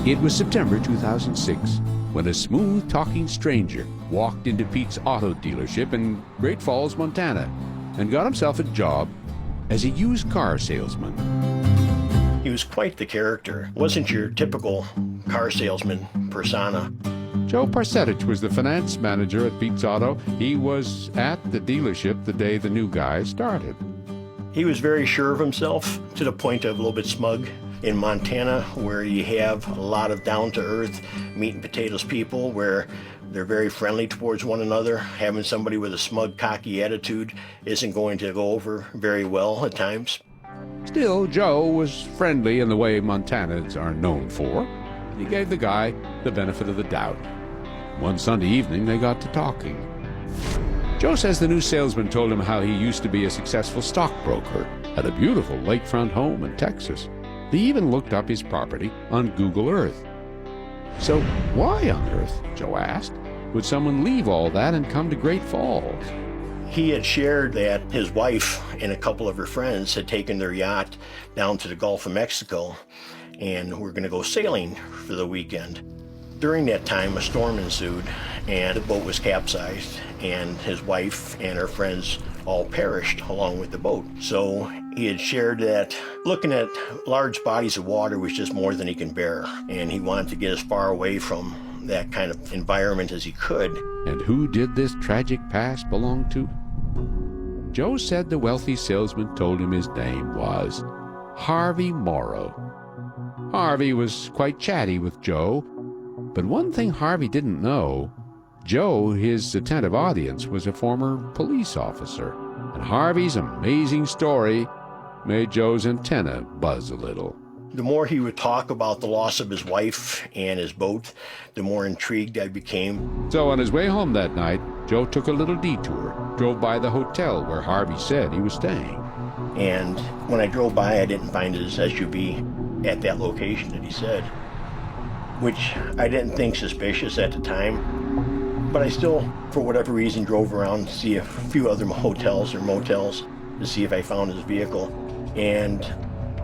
It was September 2006 when a smooth-talking stranger walked into Pete's auto dealership in Great Falls, Montana, and got himself a job as a used car salesman. He was quite the character. Wasn't your typical car salesman persona. Joe Parsetich was the finance manager at Pete's Auto. He was at the dealership the day the new guy started. He was very sure of himself, to the point of a little bit smug. In Montana, where you have a lot of down-to-earth, meat and potatoes people, where they're very friendly towards one another, having somebody with a smug, cocky attitude isn't going to go over very well at times. Still, Joe was friendly in the way Montanans are known for. He gave the guy the benefit of the doubt. One Sunday evening, they got to talking. Joe says the new salesman told him how he used to be a successful stockbroker at a beautiful lakefront home in Texas. They even looked up his property on Google Earth. So why on earth, Joe asked, would someone leave all that and come to Great Falls? He had shared that his wife and a couple of her friends had taken their yacht down to the Gulf of Mexico and were going to go sailing for the weekend. During that time, a storm ensued and the boat was capsized, and his wife and her friends all perished along with the boat. So he had shared that looking at large bodies of water was just more than he can bear, and he wanted to get as far away from that kind of environment as he could. And who did this tragic past belong to? Joe said the wealthy salesman told him his name was Harvey Morrow. Harvey was quite chatty with Joe, but one thing Harvey didn't know, Joe, his attentive audience, was a former police officer, and Harvey's amazing story made Joe's antenna buzz a little. The more he would talk about the loss of his wife and his boat, the more intrigued I became. So on his way home that night, Joe took a little detour, drove by the hotel where Harvey said he was staying. And when I drove by, I didn't find his SUV at that location that he said, which I didn't think suspicious at the time. But I still, for whatever reason, drove around to see a few other hotels or motels to see if I found his vehicle. And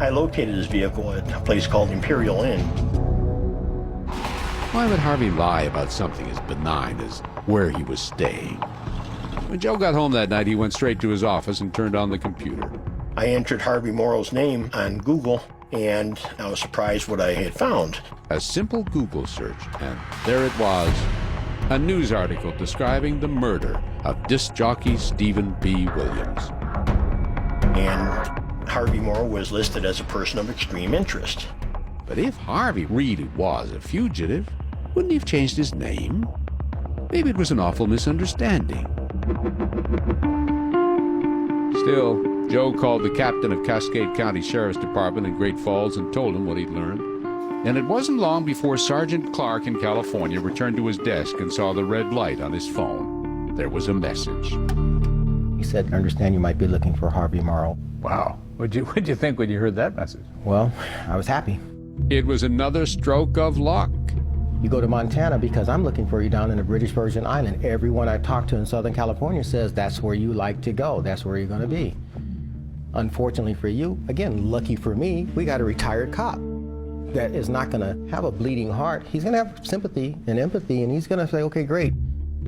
I located his vehicle at a place called Imperial Inn. Why would Harvey lie about something as benign as where he was staying? When Joe got home that night, he went straight to his office and turned on the computer. I entered Harvey Morrow's name on Google, and I was surprised what I had found. A simple Google search, and there it was. A news article describing the murder of disc jockey Stephen P. Williams. And Harvey Morrow was listed as a person of extreme interest. But if Harvey really was a fugitive, wouldn't he have changed his name? Maybe it was an awful misunderstanding. Still, Joe called the captain of Cascade County Sheriff's Department in Great Falls and told him what he'd learned. And it wasn't long before Sergeant Clark in California returned to his desk and saw the red light on his phone. There was a message. He said, I understand you might be looking for Harvey Morrow. Wow. What'd you think when you heard that message? Well, I was happy. It was another stroke of luck. You go to Montana because I'm looking for you down in the British Virgin Island. Everyone I talk to in Southern California says that's where you like to go. That's where you're going to be. Unfortunately for you, again, lucky for me, we got a retired cop that is not going to have a bleeding heart. He's going to have sympathy and empathy, and he's going to say, okay, great.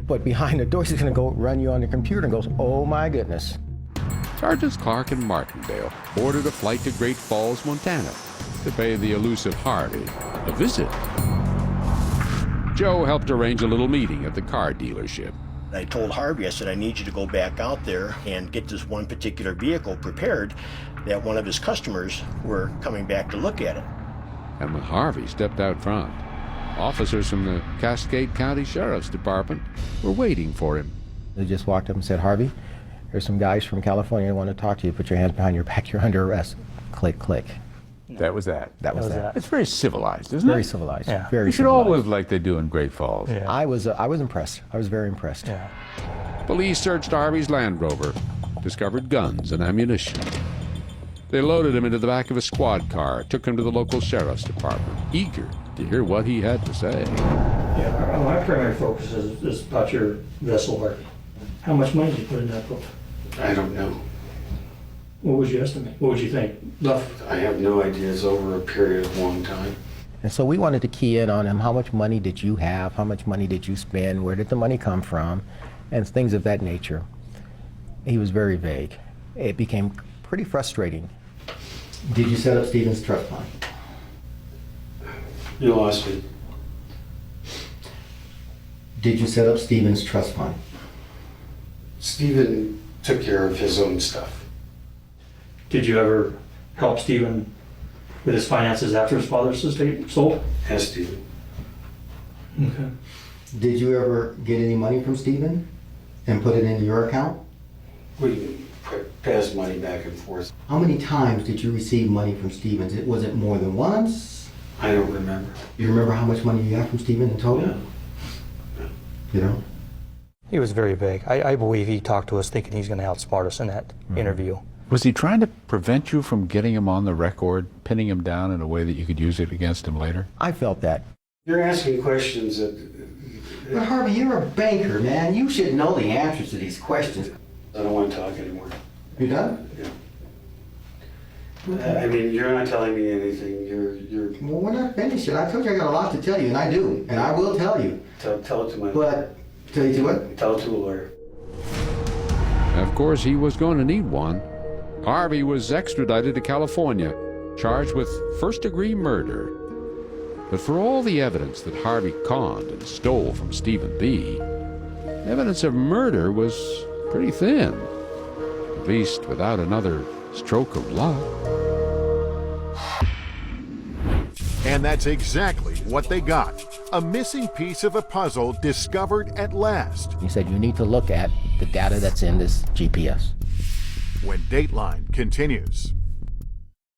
But behind the doors, he's going to go run you on the computer and goes, oh my goodness. Sergeants Clark and Martindale ordered a flight to Great Falls, Montana, to pay the elusive Harvey a visit. Joe helped arrange a little meeting at the car dealership. I told Harvey, I said, I need you to go back out there and get this one particular vehicle prepared, that one of his customers were coming back to look at it. And when Harvey stepped out front, officers from the Cascade County Sheriff's Department were waiting for him. They just walked up and said, Harvey, there's some guys from California who want to talk to you. Put your hands behind your back. You're under arrest. Click, click. That was that. That was that. It's very civilized, isn't it? Very civilized. Yeah. Very You should civilized. all live like they do in Great Falls. I was impressed. I was very impressed. Yeah. Police searched Harvey's Land Rover, discovered guns and ammunition. They loaded him into the back of a squad car, took him to the local sheriff's department, eager to hear what he had to say. Yeah, my primary focus is about your vessel market. How much money did you put in that book? I don't know. What would you estimate? What would you think? Rough. I have no idea. It's over a period of a long time. And so we wanted to key in on him. How much money did you have? How much money did you spend? Where did the money come from? And things of that nature. He was very vague. It became pretty frustrating. Did you set up Stephen's trust fund? You lost me. Did you set up Stephen's trust fund? Stephen took care of his own stuff. Did you ever help Stephen with his finances after his father's estate sold? Yes, Stephen. Okay. Did you ever get any money from Stephen and put it into your account? We passed money back and forth. How many times did you receive money from Stephen? Was it more than once? I don't remember. You remember how much money you got from Stephen in total? Yeah. You know? He was very vague. I believe he talked to us thinking he's going to outsmart us in that interview. Was he trying to prevent you from getting him on the record, pinning him down in a way that you could use it against him later? I felt that. You're asking questions that But Harvey, you're a banker, man. You should know the answers to these questions. I don't want to talk anymore. You done? Yeah. I mean, you're not telling me anything. You're Well, we're not finished yet. I told you I got a lot to tell you, and I do. And I will tell you. tell it to my But, tell you to what? tell it to a lawyer. Of course, he was going to need one. Harvey was extradited to California, charged with first-degree murder. But for all the evidence that Harvey conned and stole from Stephen B., evidence of murder was pretty thin, at least without another stroke of luck. And that's exactly what they got. A missing piece of a puzzle discovered at last. You said you need to look at the data that's in this GPS. When Dateline continues.